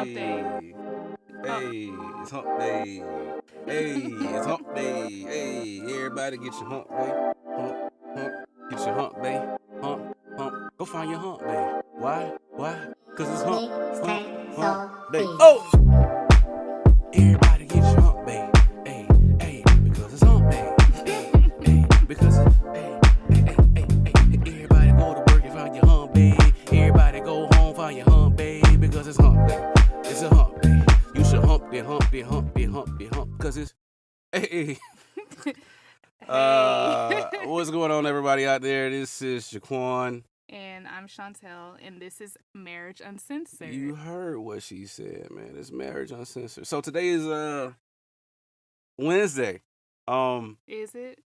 hump day. Hey, it's hump day. Hey, it's hump day. Hey, everybody get your hump day. Hump, hump. Get your hump day. Hump, hump. Go find your hump day. Why? Why? Cause it's hump day. Oh! Everybody get your hump day. Hey, hey, because it's hump day. Hey, hey, because it's, hey, hey, hey, hey, hey. Everybody go to work and find your hump day. Everybody go home, find your hump day. Because it's hump day. It's a hump day. You should hump it, hump it, hump it, hump it, hump. Because it's, hey. What's going on, everybody out there? This is Jaquan. And I'm Shantel, and this is Marriage Uncensored. You heard what she said, man. It's Marriage Uncensored. So today is Wednesday. Is it?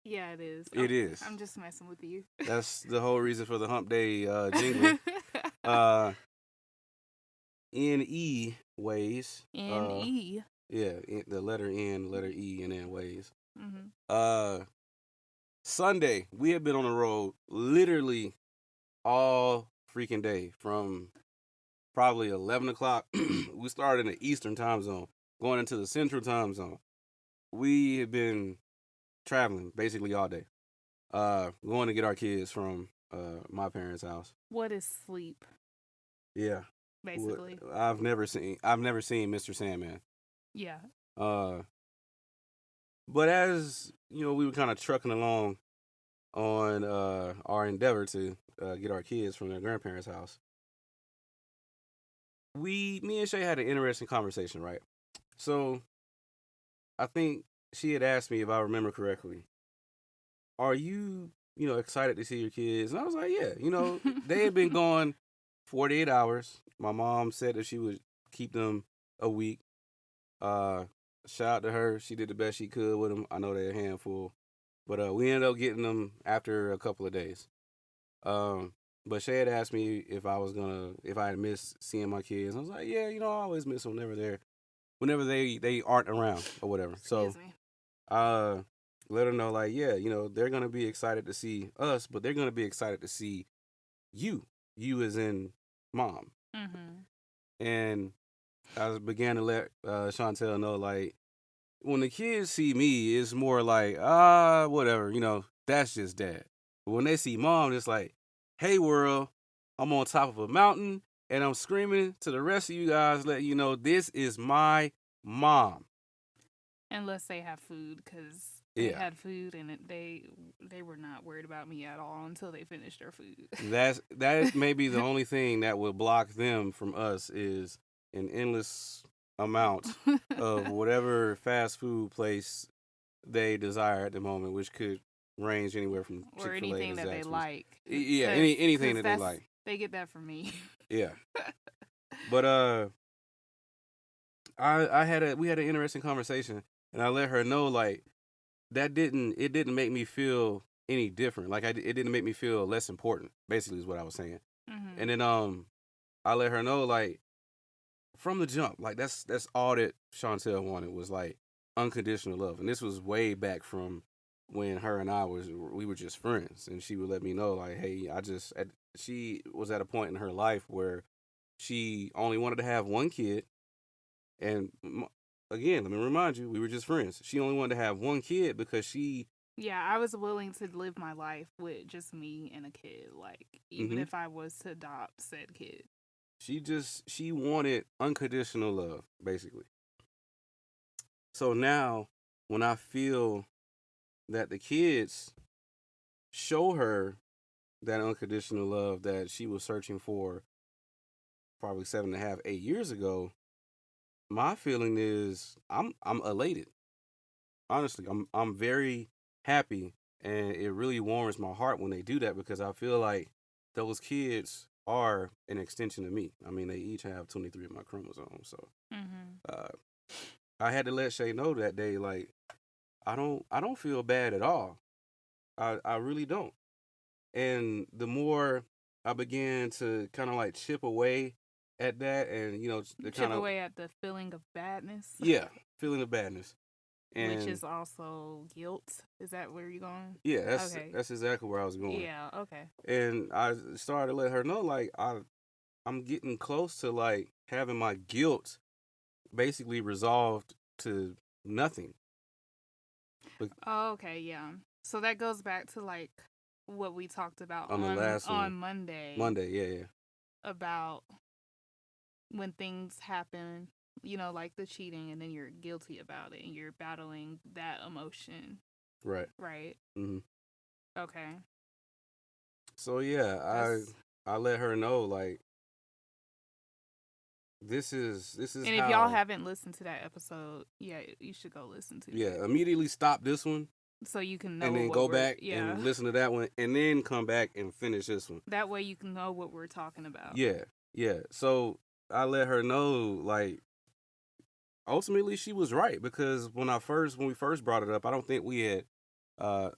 Yeah, it is. It is. I'm just messing with you. That's the whole reason for the hump day jingle. N-E ways. N-E. Yeah, the letter N, letter E, and then ways. Mm-hmm. Sunday, we have been on the road literally all freaking day from probably 11 o'clock. We started in the Eastern time zone, going into the Central time zone. We have been traveling basically all day, going to get our kids from my parents' house. What is sleep? Yeah, basically. I've never seen Mr. Sandman. Yeah. But as you know, we were kind of trucking along on our endeavor to get our kids from their grandparents' house. Me and Shay had an interesting conversation, right? So, I think she had asked me, if I remember correctly, are you, excited to see your kids? And I was like, yeah. They had been gone 48 hours. My mom said that she would keep them a week. Shout out to her. She did the best she could with them. I know they're a handful. But we ended up getting them after a couple of days. But Shay had asked me if I had missed seeing my kids. I was like, yeah, I always miss them whenever they aren't around or whatever. Excuse me. Let her know, like, yeah, they're gonna be excited to see us, but they're gonna be excited to see you as in mom. Mm-hmm. And I began to let Shantel know, like, when the kids see me, it's more like, whatever, that's just dad. But when they see mom, it's like, hey, world, I'm on top of a mountain and I'm screaming to the rest of you guys, let you know this is my mom. Unless they have food, because they had food and they were not worried about me at all until they finished their food. That may be the only thing that would block them from us is an endless amount of whatever fast food place they desire at the moment, which could range anywhere from Chick-fil-A or anything to that they Zaxby's. like. Yeah, anything that they like. They get that from me. Yeah. But we had an interesting conversation, and I let her know, like, it didn't make me feel any different. Like, it didn't make me feel less important, basically, is what I was saying. Mm-hmm. And then I let her know, like, from the jump, like, that's all that Shantel wanted, was like unconditional love. And this was way back from when her and we were just friends, and she would let me know, like, hey, she was at a point in her life where she only wanted to have one kid. And again, let me remind you, we were just friends. She only wanted to have one kid because yeah, I was willing to live my life with just me and a kid, like, even if I was to adopt said kid. She wanted unconditional love, basically. So now, when I feel that the kids show her that unconditional love that she was searching for probably 7.5, 8 years ago, my feeling is I'm elated. Honestly, I'm very happy, and it really warms my heart when they do that, because I feel like those kids are an extension of me. I mean, they each have 23 of my chromosomes, so I had to let Shay know that day, like, I don't feel bad at all. I really don't. And the more I began to kind of like chip away at that, and chip away at the feeling of badness. Yeah, feeling of badness. And which is also guilt. Is that where you're going? Yeah, that's exactly where I was going. Yeah, okay. And I started to let her know, like, I'm getting close to, like, having my guilt basically resolved to nothing. Oh, okay, yeah. So that goes back to like what we talked about On the last on one. Monday Monday, yeah. about when things happen, you know, like the cheating, and then you're guilty about it and you're battling that emotion. Right. Right. Mm-hmm. Okay. So yeah, That's I let her know like this is and if y'all how. haven't listened to that episode, yeah, you should go listen to Yeah, it immediately stop this one so you can and know then what go we're back and listen to that one and then come back and finish this one. That way you can know what we're talking about. Yeah, yeah. So I let her know like ultimately she was right because when we first brought it up, I don't think we had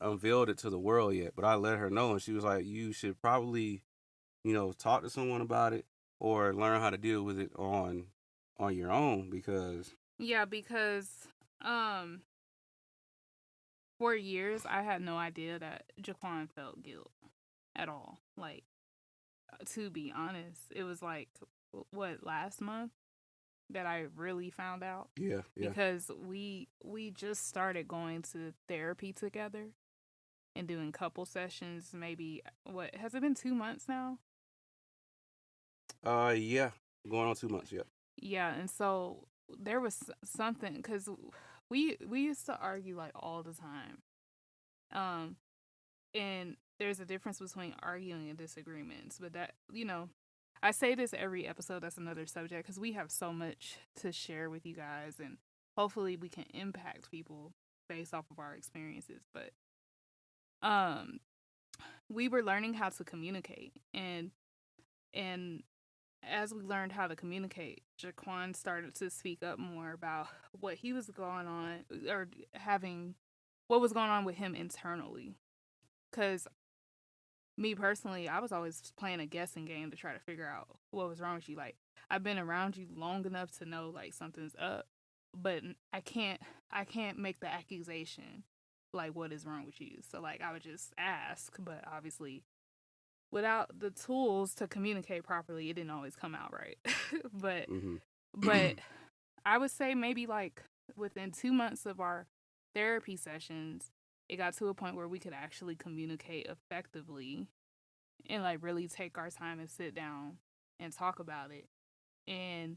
unveiled it to the world yet, but I let her know and she was like, you should probably, talk to someone about it or learn how to deal with it on your own because Yeah, because um for years I had no idea that Jaquan felt guilt at all. Like, to be honest, it was like what, last month that I really found out. yeah. Because we just started going to therapy together and doing couple sessions. Maybe, what, has it been 2 months now? Yeah, going on 2 months. Yeah. Yeah, and so there was something, because we used to argue like all the time. Um, and there's a difference between arguing and disagreements, but that, I say this every episode. That's another subject because we have so much to share with you guys, and hopefully we can impact people based off of our experiences. But we were learning how to communicate, and as we learned how to communicate, Jaquan started to speak up more about what he was going on, or having what was going on with him internally. Because me personally, I was always playing a guessing game to try to figure out what was wrong with you. Like, I've been around you long enough to know like something's up, but I can't make the accusation like what is wrong with you. So like I would just ask, but obviously without the tools to communicate properly, it didn't always come out right. but Mm-hmm. but I would say maybe like within 2 months of our therapy sessions, it got to a point where we could actually communicate effectively and like really take our time and sit down and talk about it. And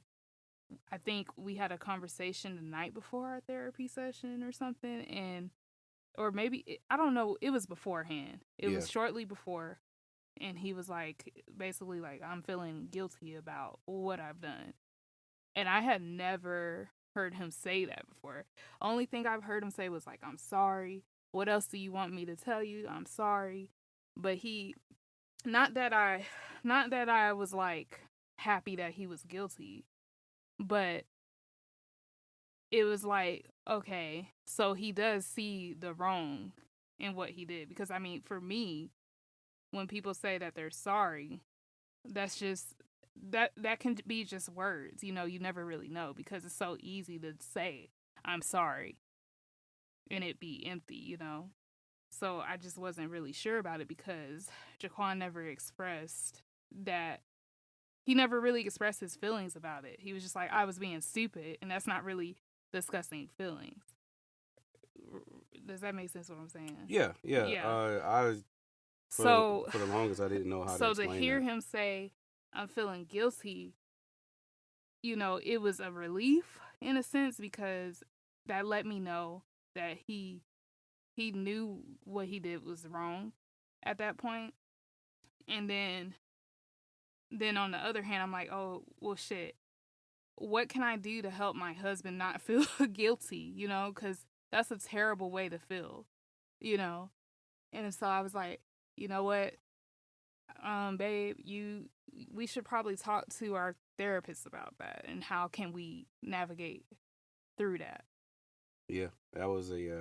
I think we had a conversation the night before our therapy session or something, and or maybe I don't know, it was beforehand. It Yeah. was shortly before, and he was like basically like, I'm feeling guilty about what I've done. And I had never heard him say that before. Only thing I've heard him say was like, I'm sorry. What else do you want me to tell you? I'm sorry. But he, not that I was like happy that he was guilty, but it was like, okay, so he does see the wrong in what he did. Because I mean, for me, when people say that they're sorry, that's just that can be just words. You never really know because it's so easy to say I'm sorry and it be empty. So I just wasn't really sure about it because Jaquan never expressed that. He never really expressed his feelings about it. He was just like, I was being stupid, and that's not really discussing feelings. Does that make sense what I'm saying? Yeah. Yeah. I So for the longest I didn't know how to so to explain hear that. him say I'm feeling guilty, it was a relief in a sense because that let me know that he knew what he did was wrong at that point. And then on the other hand, I'm like, oh well, shit. What can I do to help my husband not feel guilty? Because that's a terrible way to feel. You know. And so I was like, you know what, babe, we should probably talk to our therapist about that and how can we navigate through that. Yeah, that was it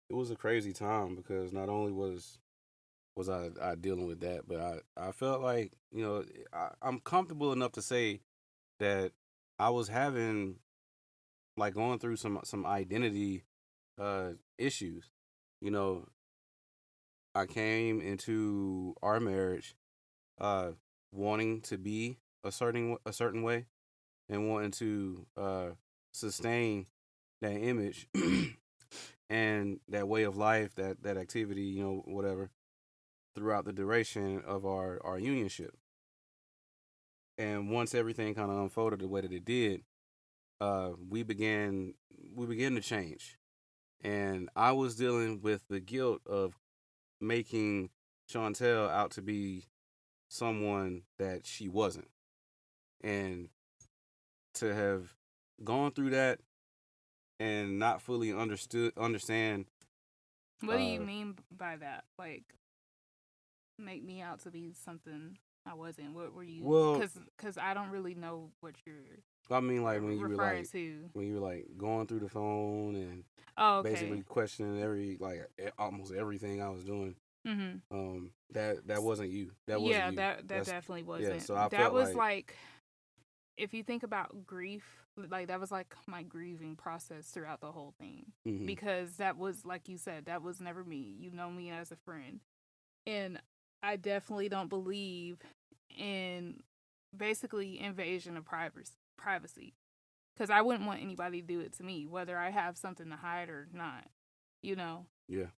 was a crazy time because not only was I dealing with that, but I felt like I'm comfortable enough to say that I was having like going through some identity issues. You know, I came into our marriage uh wanting to be a certain way and wanting to sustain that image and that way of life, that activity, whatever, throughout the duration of our unionship. And once everything kind of unfolded the way that it did, we began to change. And I was dealing with the guilt of making Chantel out to be someone that she wasn't. And to have gone through that and not fully understand. What do you uh mean by that? Like, make me out to be something I wasn't. What were you? well, Cause I don't really know what you're I mean, like when you were referring like to. going through the phone and Oh, basically okay. questioning almost everything I was doing. Mhm. That wasn't you. That wasn't Yeah, you. that That's definitely Yeah. wasn't. So I That felt was like. like, if you think about grief, like that was like my grieving process throughout the whole thing, Hmm. because that was, like you said, that was never me. You know me as a friend, and I definitely don't believe in basically invasion of privacy, because I wouldn't want anybody to do it to me, whether I have something to hide or not. You know, Yeah.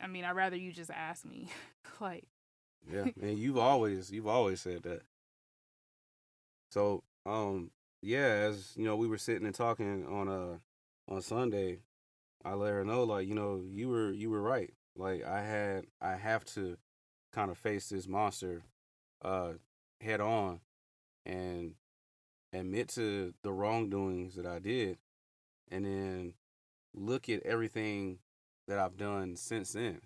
I mean, I'd rather you just ask me, like, Yeah. And you've always said that. So yeah, as we were sitting and talking on Sunday, I let her know, like, you were right. Like, I have to kind of face this monster uh head on and admit to the wrongdoings that I did, and then look at everything that I've done since then.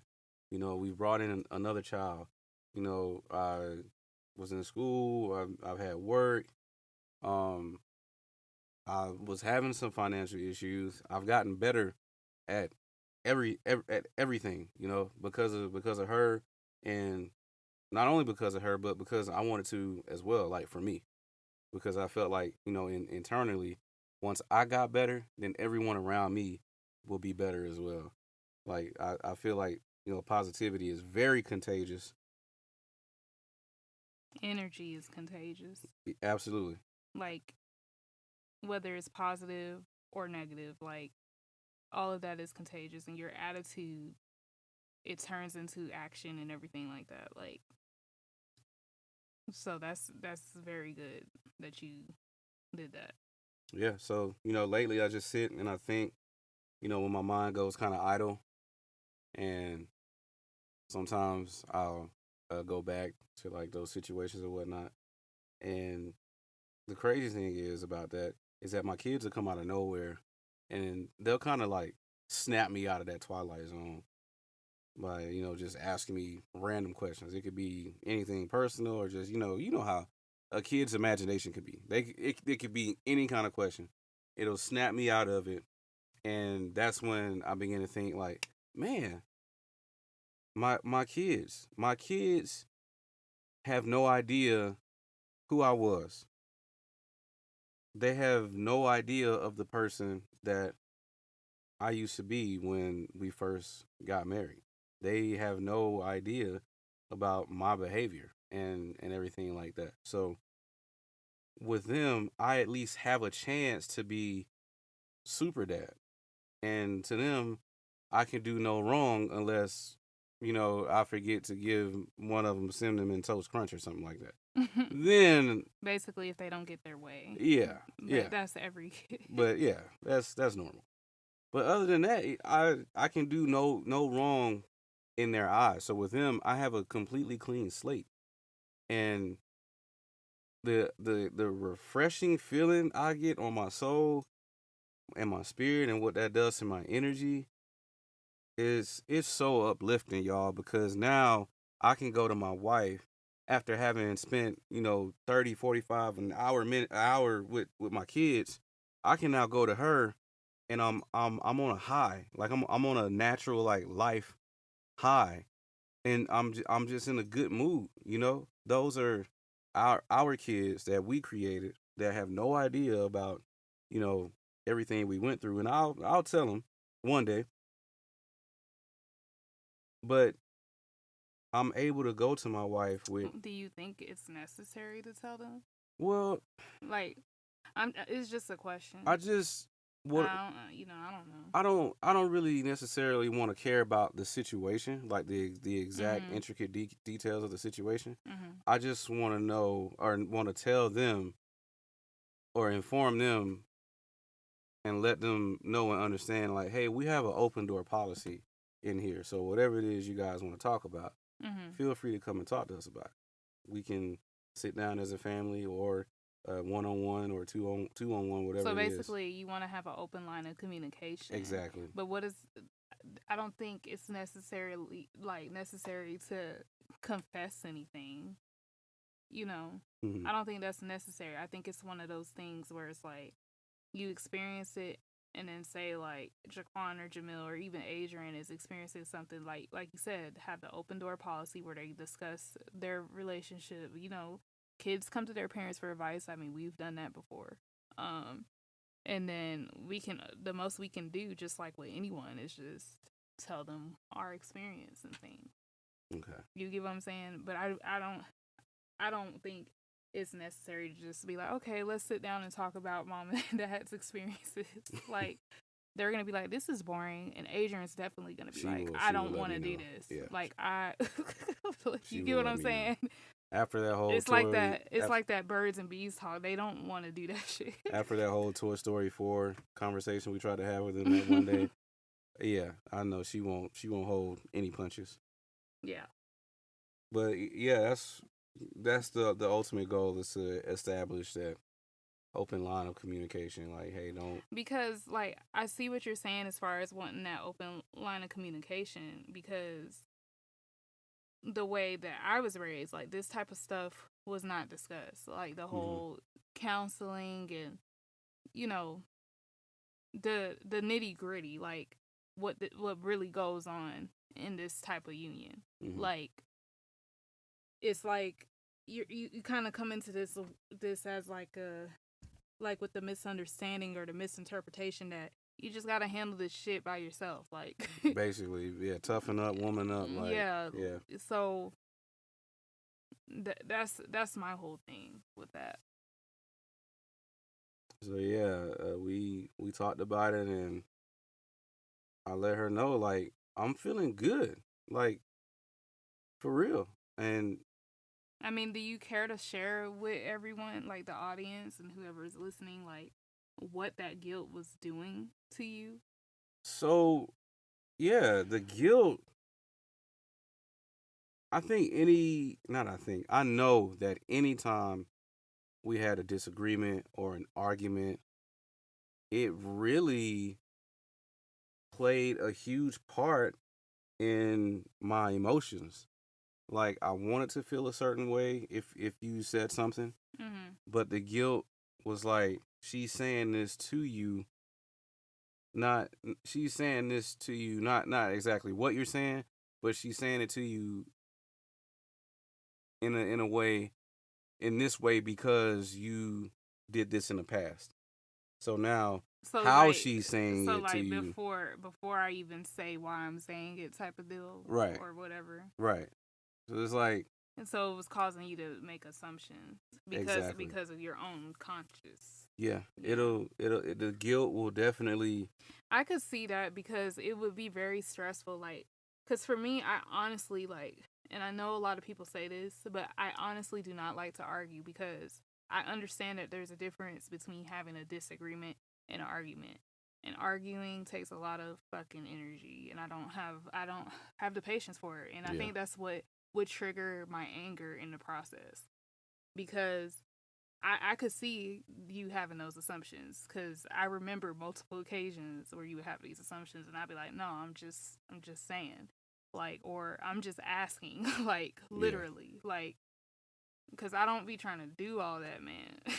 We brought in another child. I was in school. I've had work. Um, I was having some financial issues. I've gotten better at at everything. Because of her, and not only because of her, but because I wanted to as well. Like, for me, because I felt like, internally, once I got better, then everyone around me will be better as well. Like, I feel like, positivity is very contagious. energy is contagious. Absolutely. Like, whether it's positive or negative, like, all of that is contagious, and your attitude, it turns into action and everything like that. Like, so that's very good that you did that. Yeah. So, lately I just sit and I think, when my mind goes kind of idle, and sometimes I'll go back to like those situations or whatnot. And the crazy thing is about that is that my kids will come out of nowhere and they'll kind of like snap me out of that twilight zone by, just asking me random questions. It could be anything personal or just, how a kid's imagination could be. It could be any kind of question. It'll snap me out of it. And that's when I begin to think, like, man, my kids have no idea who I was. They have no idea of the person that I used to be when we first got married. They have no idea about my behavior and everything like that. So with them, I at least have a chance to be super dad. And to them, I can do no wrong unless, I forget to give one of them cinnamon toast crunch or something like that. Then, Basically, if they don't get their way, yeah, but yeah. that's every kid. But yeah, that's normal. But other than that, I can do no wrong in their eyes. So with them, I have a completely clean slate, and the refreshing feeling I get on my soul and my spirit, and what that does to my energy, is it's so uplifting, y'all. Because now I can go to my wife after having spent 30, 45, an hour with my kids. I can now go to her and I'm on a high. Like, I'm on a natural, like, life high, and I'm just in a good mood. Those are our kids that we created that have no idea about you know everything we went through, and I'll tell them one day. But I'm able to go to my wife with, Do you think it's necessary to tell them? well, Like, It's just a question. I just what I don't. I don't know. I don't really necessarily want to care about the situation, like the exact Mhm. intricate details of the situation. Mhm. I just want to know or want to tell them or inform them and let them know and understand, like, hey, we have an open door policy in here. So whatever it is you guys want to talk about, Mhm. feel free to come and talk to us about it. We can sit down as a family or one on one or two on one, whatever So it is. basically, you want to have an open line of communication. Exactly. But what is? I don't think it's necessary to confess anything. Hmm. I don't think that's necessary. I think it's one of those things where it's like you experience it and then say like Jaquan or Jamil or even Adrian is experiencing something like you said, have the open door policy where they discuss their relationship. Kids come to their parents for advice. I mean, we've done that before. Um, and then the most we can do, just like with anyone, is just tell them our experience and things. Okay. You get what I'm saying? But I don't think it's necessary to just be like, okay, let's sit down and talk about mom and dad's experiences. Like, they're gonna be like, this is boring, and Adrian's definitely gonna be like, I She will don't let want me to do know. this. Yeah. Like, She you get will what let I'm me know. saying? After that whole It's like toy, that. It's like that birds and bees talk. They don't want to do that shit. after that whole Toy Story 4 conversation we tried to have with him that one day, yeah, I know she won't. She won't hold any punches. Yeah. But yeah, that's the ultimate goal is to establish that open line of communication. Like, hey, don't. Because like I see what you're saying as far as wanting that open line of communication, because the way that I was raised, like this type of stuff was not discussed. Like the Hmm. whole counseling and you know the nitty gritty, like what really goes on in this type of union. Hmm. Like it's like you kind of come into this as like a like with the misunderstanding or the misinterpretation that you just gotta handle this shit by yourself. Like Basically, yeah, toughen up, woman up. Like, yeah, yeah. so that's my whole thing with that. So yeah, we talked about it, and I let her know like I'm feeling good, like for real. And I mean, do you care to share with everyone, like the audience and whoever's listening, like what that guilt was doing to you? so yeah, the guilt. I think any, not I think, I know that anytime we had a disagreement or an argument, it really played a huge part in my emotions. Like I wanted to feel a certain way if you said something, Mm-hmm. but the guilt was like she's saying this to you, not she's saying this to you, not exactly what you're saying, but she's saying it to you in a way, in this way because you did this in the past. So now So how like, she's saying so it to like you, before I even say why I'm saying it, type of deal, right, or whatever. right. So it's like And so it was causing you to make assumptions exactly, because of your own conscious. yeah. Yeah. The guilt will definitely, I could see that because it would be very stressful. Like, because for me, I honestly like, and I know a lot of people say this, but I honestly do not like to argue because I understand that there's a difference between having a disagreement and an argument. And arguing takes a lot of fucking energy, and I don't have the patience for it. And I yeah, think that's what would trigger my anger in the process because I could see you having those assumptions because I remember multiple occasions where you would have these assumptions, and I'd be like, no, I'm just saying, like, or I'm just asking, like, yeah, literally, like, because I don't be trying to do all that, man.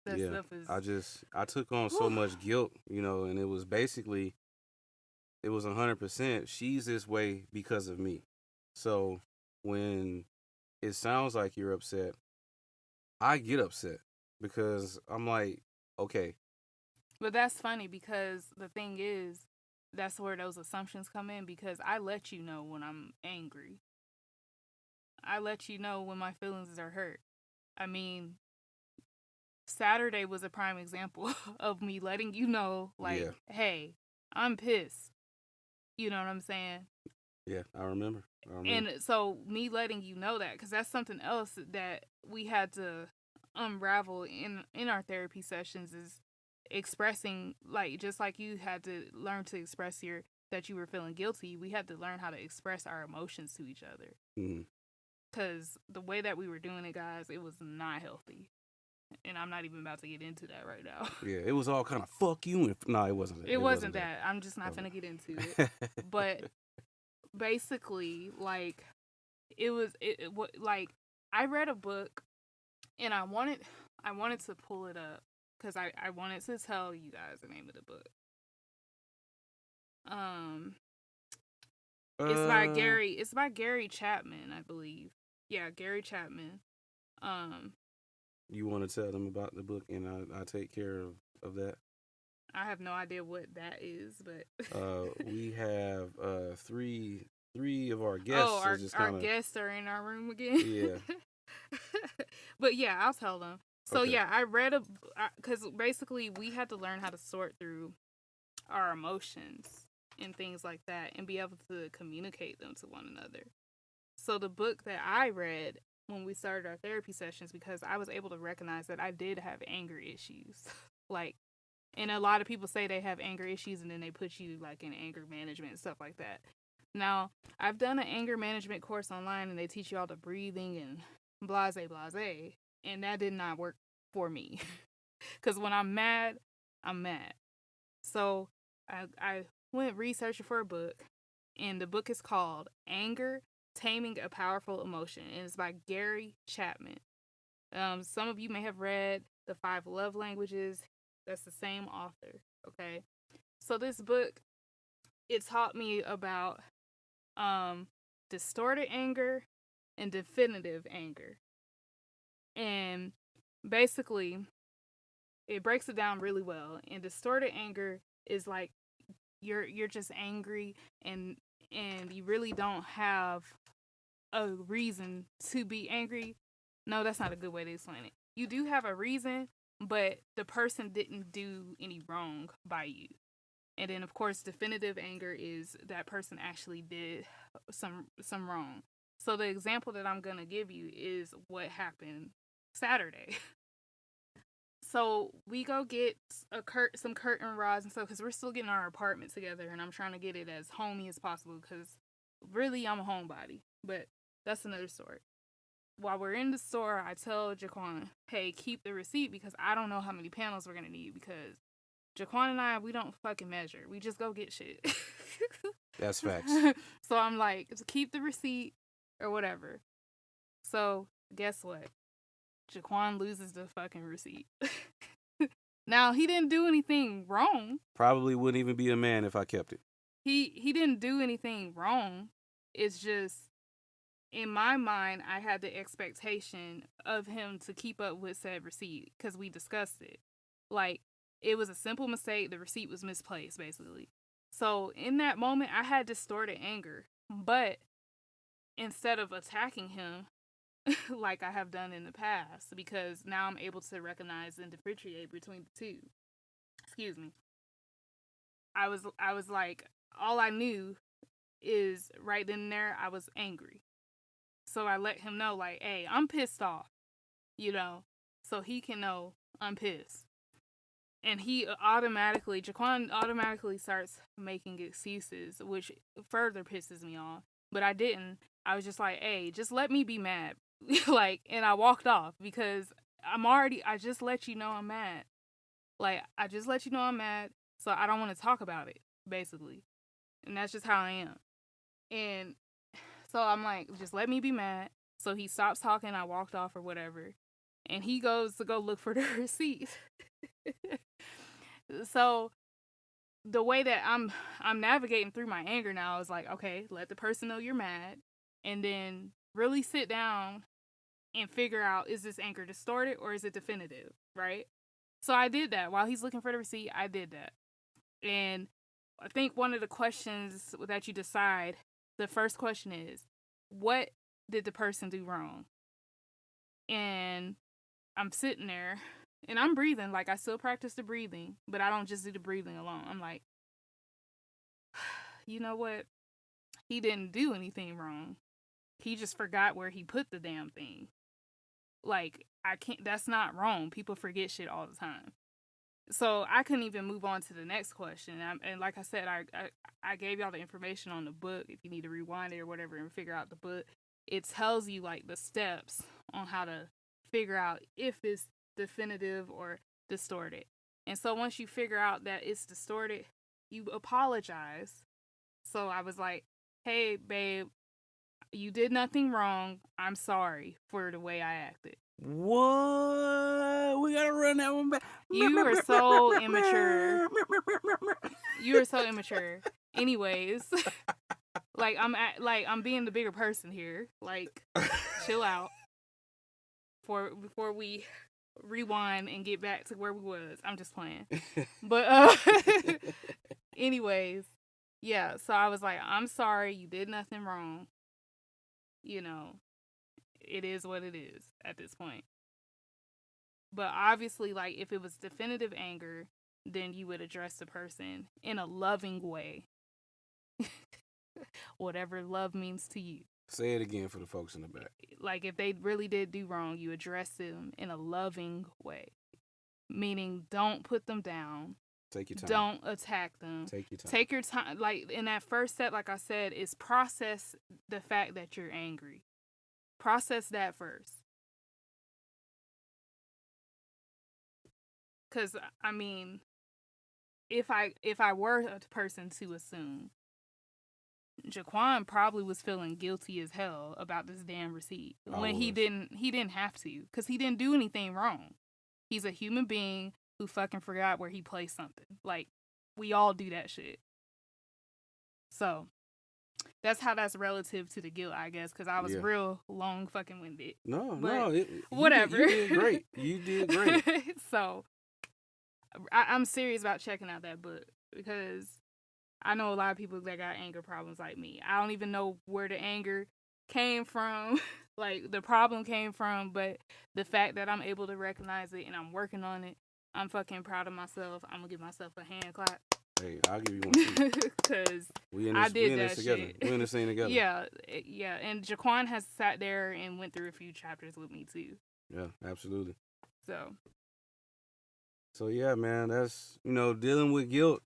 That yeah. stuff is, I took on so whew. much guilt, and it was basically it was 100%. She's this way because of me. So when it sounds like you're upset, I get upset because I'm like, okay, But that's funny because the thing is, that's where those assumptions come in because I let you know when I'm angry. I let you know when my feelings are hurt. I mean, Saturday was a prime example of me letting you know, like, Yeah. hey, I'm pissed. You know what I'm saying? Yeah, I remember. And so me letting you know that, because that's something else that we had to unravel in our therapy sessions, is expressing, like, just like you had to learn to express your that you were feeling guilty, we had to learn how to express our emotions to each other. Because the way that we were doing it, guys, it was not healthy. And I'm not even about to get into that right now. Yeah, it was all kind of fuck you. And no, it wasn't. It wasn't that. I'm just not going to get into it. But basically, like, like, I read a book, and I wanted to pull it up because I wanted to tell you guys the name of the book. It's by Gary Chapman, I believe. Yeah, Gary Chapman. You want to tell them about the book, and I take care of that. I have no idea what that is, but we have three of our guests. Oh, our guests are in our room again. Yeah. But yeah, I'll tell them. So okay. Yeah, I read because basically we had to learn how to sort through our emotions and things like that, and be able to communicate them to one another. So the book that I read when we started our therapy sessions, because I was able to recognize that I did have anger issues. Like, and a lot of people say they have anger issues, and then they put you like in anger management and stuff like that. Now, I've done an anger management course online, and they teach you all the breathing and blase, and that did not work for me. Because when I'm mad, I'm mad. So I went researching for a book, and the book is called Anger, Taming a Powerful Emotion, and it's by Gary Chapman. Some of you may have read The 5 Love Languages. That's the same author, okay? So this book, it taught me about distorted anger and definitive anger. And basically, it breaks it down really well. And distorted anger is like you're just angry, and you really don't have a reason to be angry. No, that's not a good way to explain it. You do have a reason, but the person didn't do any wrong by you. And then, of course, definitive anger is that person actually did some wrong. So the example that I'm going to give you is what happened Saturday. So we go get some curtain rods and stuff, because we're still getting our apartment together, and I'm trying to get it as homey as possible, because really I'm a homebody. But that's another story. While we're in the store, I tell Jaquan, hey, keep the receipt, because I don't know how many panels we're going to need, because Jaquan and I, we don't fucking measure. We just go get shit. That's facts. So I'm like, keep the receipt or whatever. So guess what? Jaquan loses the fucking receipt. Now, he didn't do anything wrong. Probably wouldn't even be a man if I kept it. He didn't do anything wrong. It's just, in my mind, I had the expectation of him to keep up with said receipt, because we discussed it. Like, it was a simple mistake. The receipt was misplaced, basically. So in that moment, I had distorted anger. But instead of attacking him, like I have done in the past, because now I'm able to recognize and differentiate between the two. Excuse me. I was like, all I knew is right then and there, I was angry. So I let him know, like, hey, I'm pissed off, so he can know I'm pissed. And Jaquan automatically starts making excuses, which further pisses me off. But I didn't. I was just like, hey, just let me be mad. Like, and I walked off, because I just let you know I'm mad. Like, I just let you know I'm mad, so I don't want to talk about it, basically. And that's just how I am. And so I'm like, just let me be mad. So he stops talking, I walked off or whatever. And he goes to go look for the receipt. So the way that I'm navigating through my anger now is like, okay, let the person know you're mad, and then really sit down and figure out, is this anger distorted or is it definitive, right? So I did that. While he's looking for the receipt, I did that. And I think one of the questions that you decide, the first question is, what did the person do wrong? And I'm sitting there and I'm breathing. Like, I still practice the breathing, but I don't just do the breathing alone. I'm like, you know what? He didn't do anything wrong. He just forgot where he put the damn thing. Like, I can't, that's not wrong. People forget shit all the time. So I couldn't even move on to the next question. And like I said, I gave y'all the information on the book. If you need to rewind it or whatever and figure out the book, it tells you like the steps on how to figure out if it's definitive or distorted. And so once you figure out that it's distorted, you apologize. So I was like, hey, babe, you did nothing wrong. I'm sorry for the way I acted. What? We gotta run that one back. You are so immature. You are so immature. Anyways, like I'm being the bigger person here. Like, chill out. Before we rewind and get back to where we was. I'm just playing. But anyways, yeah. So I was like, I'm sorry. You did nothing wrong. You know, it is what it is at this point. But obviously, like, if it was definitive anger, then you would address the person in a loving way. Whatever love means to you. Say it again for the folks in the back. Like, if they really did do wrong, you address them in a loving way. Meaning, don't put them down. Take your time. Don't attack them. Take your time. Take your time. Like, in that first step, like I said, is process the fact that you're angry. Process that first. Because, I mean, if I were a person to assume, Jaquan probably was feeling guilty as hell about this damn receipt when he didn't have to, because he didn't do anything wrong. He's a human being who fucking forgot where he placed something. Like, we all do that shit. So that's how that's relative to the guilt, I guess, because I was real long fucking winded. Whatever. You did great. You did great. So I'm serious about checking out that book, because I know a lot of people that got anger problems like me. I don't even know where the anger came from, like the problem came from, but the fact that I'm able to recognize it and I'm working on it, I'm fucking proud of myself. I'm gonna give myself a hand clap. Hey, I'll give you one too. Because I did that shit. We're in this thing together. Yeah. And Jaquan has sat there and went through a few chapters with me too. Yeah, absolutely. So yeah, man, that's, dealing with guilt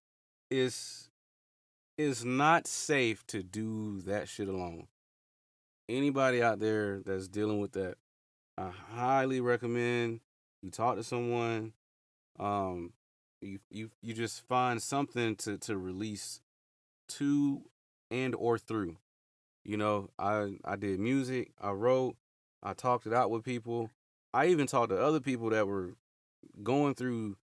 is not safe to do that shit alone. Anybody out there that's dealing with that, I highly recommend you talk to someone. You just find something to release to and or through. I did music, I wrote, I talked it out with people. I even talked to other people that were going through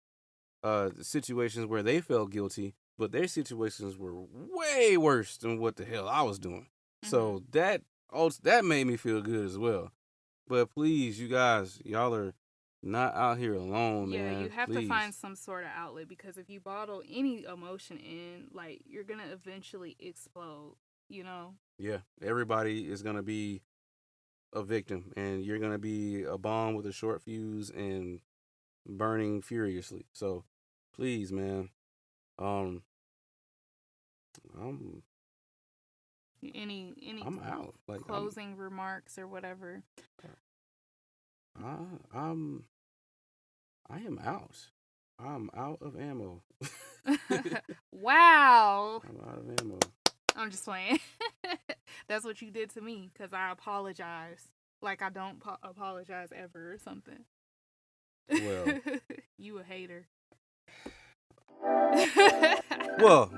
situations where they felt guilty, but their situations were way worse than what the hell I was doing. Mm-hmm. So that made me feel good as well. But please, you guys, y'all are not out here alone, man. Yeah, you have to find some sort of outlet, because if you bottle any emotion in, like, you're going to eventually explode, Yeah, everybody is going to be a victim, and you're going to be a bomb with a short fuse and burning furiously. So, please, man. I'm out. Like, closing remarks or whatever. I am out. I'm out of ammo. Wow. I'm out of ammo. I'm just playing. That's what you did to me, because I apologize. Like I don't apologize ever or something. Well. You a hater. Well,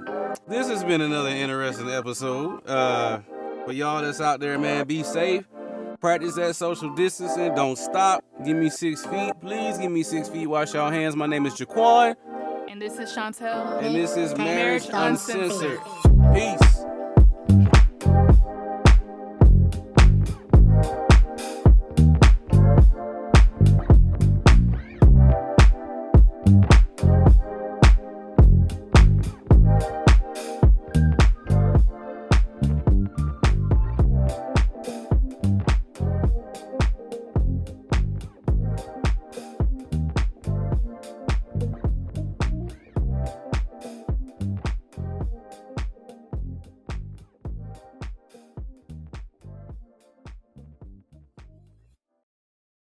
this has been another interesting episode. For y'all that's out there, man, be safe. Practice that social distancing. Don't stop. Give me 6 feet. Please give me 6 feet. Wash your hands. My name is Jaquan. And this is Shantel. And this is Marriage Uncensored. Peace.